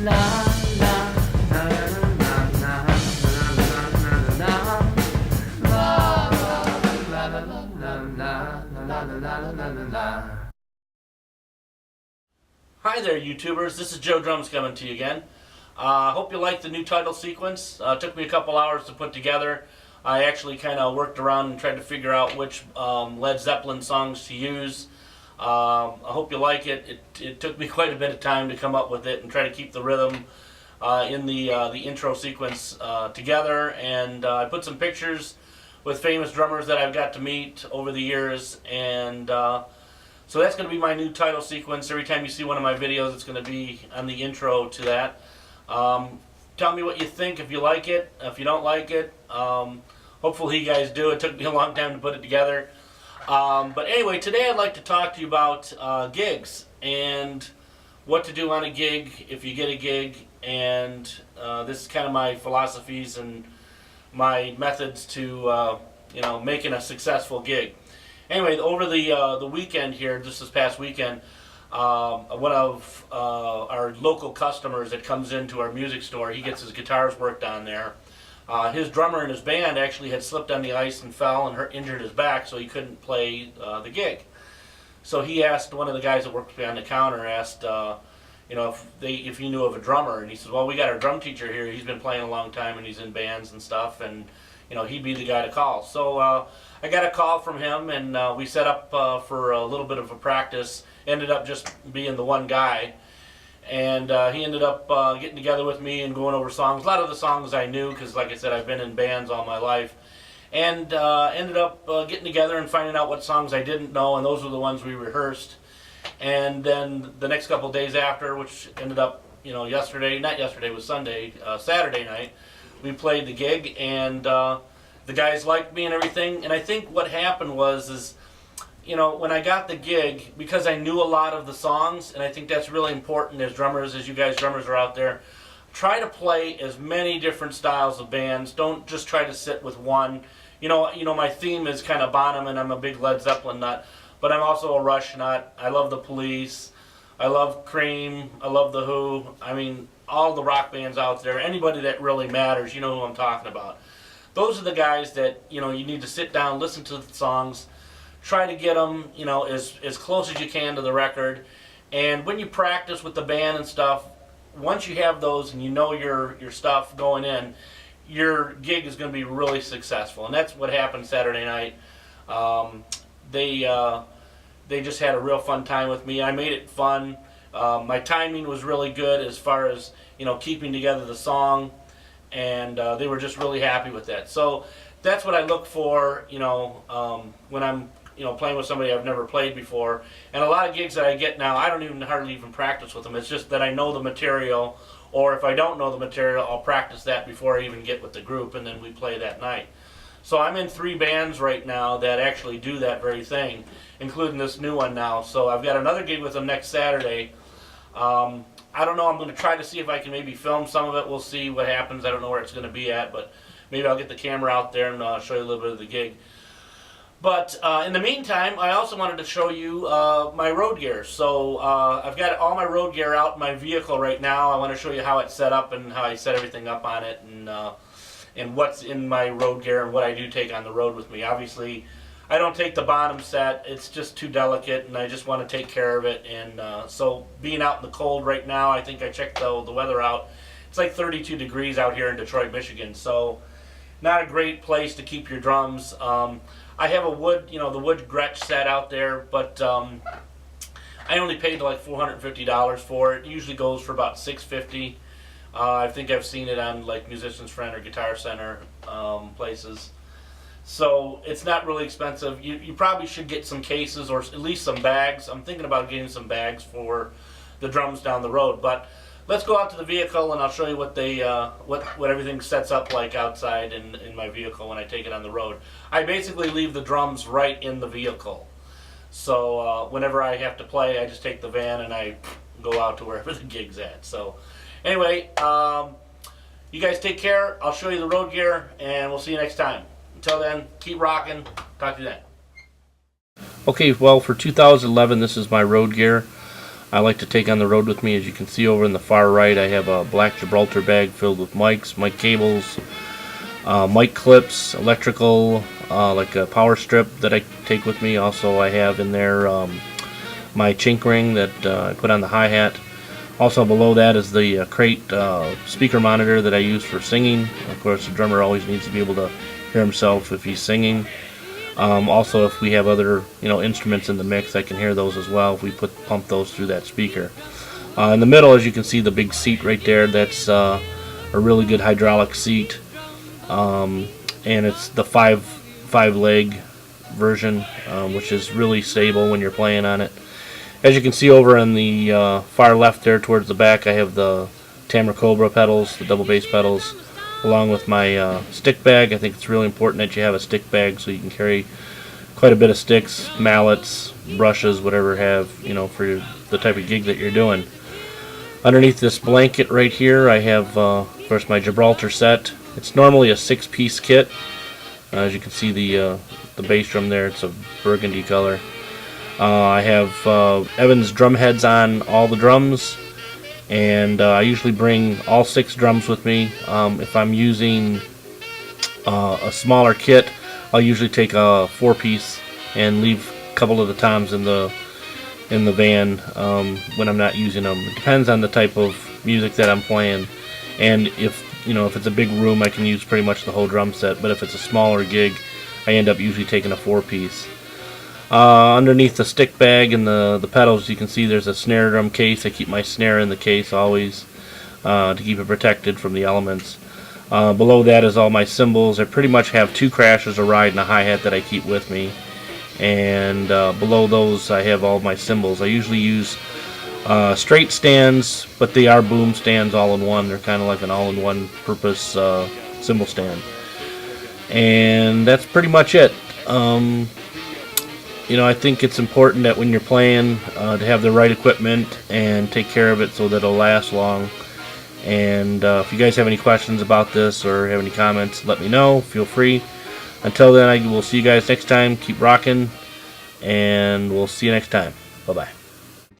Hi there, YouTubers. This is Joedrums coming to you again. Hope you like the new title sequence. Took me a couple hours to put together. I actually kind of worked around and tried to figure out which Led Zeppelin songs to use. I hope you like it. It took me quite a bit of time to come up with it and try to keep the rhythm in the intro sequence together. And I put some pictures with famous drummers that I've got to meet over the years, and so that's going to be my new title sequence. Every time you see one of my videos, it's going to be on the intro to that. Tell me what you think, if you like it, if you don't like it. Hopefully you guys do. It took me a long time to put it together. But anyway, today I'd like to talk to you about gigs and what to do on a gig if you get a gig, and this is kind of my philosophies and my methods to making a successful gig. Anyway, over the weekend here, just this past weekend, one of our local customers that comes into our music store, he gets his guitars worked on there. His drummer in his band actually had slipped on the ice and fell and injured his back, so he couldn't play the gig. So he asked one of the guys that worked behind the counter, asked if he knew of a drummer, and he said, well, we got our drum teacher here. He's been playing a long time and he's in bands and stuff, and he'd be the guy to call. So I got a call from him, and we set up for a little bit of a practice. Ended up just being the one guy, and he ended up getting together with me and going over songs. A lot of the songs I knew, because like I said, I've been in bands all my life, and ended up getting together and finding out what songs I didn't know, and those were the ones we rehearsed. And then the next couple of days after, which ended up, was Sunday, Saturday night, we played the gig, and the guys liked me and everything. And I think what happened was when I got the gig, because I knew a lot of the songs, and I think that's really important as drummers, as you guys drummers are out there, try to play as many different styles of bands. Don't just try to sit with one. My theme is kind of BONHAM, and I'm a big Led Zeppelin nut, but I'm also a Rush nut. I love the Police. I love Cream. I love the Who. I mean, all the rock bands out there, anybody that really matters, you know who I'm talking about. Those are the guys that, you need to sit down, listen to the songs, try to get them, as close as you can to the record. And when you practice with the band and stuff, once you have those and you know your stuff going in, your gig is going to be really successful. And that's what happened Saturday night. They just had a real fun time with me. I made it fun. My timing was really good as far as keeping together the song, and they were just really happy with that. So that's what I look for, when I'm playing with somebody I've never played before. And a lot of gigs that I get now, I don't hardly even practice with them. It's just that I know the material, or if I don't know the material, I'll practice that before I even get with the group, and then we play that night. So I'm in 3 bands right now that actually do that very thing, including this new one now. So I've got another gig with them next Saturday. I don't know, I'm going to try to see if I can maybe film some of it. We'll see what happens. I don't know where it's going to be at, but maybe I'll get the camera out there and show you a little bit of the gig. But in the meantime, I also wanted to show you my road gear. So I've got all my road gear out in my vehicle right now. I want to show you how it's set up and how I set everything up on it, and what's in my road gear and what I do take on the road with me. Obviously, I don't take the BONHAM set. It's just too delicate, and I just want to take care of it. And so being out in the cold right now, I think I checked the weather out. It's like 32 degrees out here in Detroit, Michigan. So not a great place to keep your drums. I have a wood, the wood Gretsch set out there, but I only paid like $450 for it. It usually goes for about $650. I think I've seen it on like Musician's Friend or Guitar Center places. So it's not really expensive. You probably should get some cases or at least some bags. I'm thinking about getting some bags for the drums down the road. But let's go out to the vehicle and I'll show you what they what everything sets up like outside in my vehicle when I take it on the road. I basically leave the drums right in the vehicle. So whenever I have to play, I just take the van and I go out to wherever the gig's at. So anyway, you guys take care. I'll show you the road gear and we'll see you next time. Until then, keep rocking. Talk to you then. Okay, well, for 2011, this is my road gear. I like to take on the road with me. As you can see over in the far right, I have a black Gibraltar bag filled with mics, mic cables, mic clips, electrical, like a power strip that I take with me. Also, I have in there my chink ring that I put on the hi-hat. Also below that is the crate speaker monitor that I use for singing. Of course, the drummer always needs to be able to hear himself if he's singing. Also, if we have other instruments in the mix, I can hear those as well if we pump those through that speaker. In the middle, as you can see, the big seat right there, that's a really good hydraulic seat, and it's the five leg version, which is really stable when you're playing on it. As you can see over on the far left there towards the back, I have the Tamra Cobra pedals, the double bass pedals, along with my stick bag. I think it's really important that you have a stick bag so you can carry quite a bit of sticks, mallets, brushes, whatever have, for the type of gig that you're doing. Underneath this blanket right here, I have, of course, my Gibraltar set. It's normally a 6-piece kit. As you can see, the bass drum there, it's a burgundy color. I have Evans drum heads on all the drums, and I usually bring all 6 drums with me. If I'm using a smaller kit, I'll usually take a 4-piece and leave a couple of the toms in the van when I'm not using them. It depends on the type of music that I'm playing, and if it's a big room, I can use pretty much the whole drum set. But if it's a smaller gig, I end up usually taking a 4-piece. Underneath the stick bag and the pedals, you can see there's a snare drum case. I keep my snare in the case always to keep it protected from the elements. Below that is all my cymbals. I pretty much have 2 crashers, a ride, and a hi-hat that I keep with me. And below those I have all my cymbals. I usually use straight stands, but they are boom stands all in one. They're kind of like an all-in-one purpose cymbal stand. And that's pretty much it. I think it's important that when you're playing to have the right equipment and take care of it so that it'll last long. And if you guys have any questions about this or have any comments, let me know. Feel free. Until then, I will see you guys next time. Keep rocking, and we'll see you next time. Bye-bye.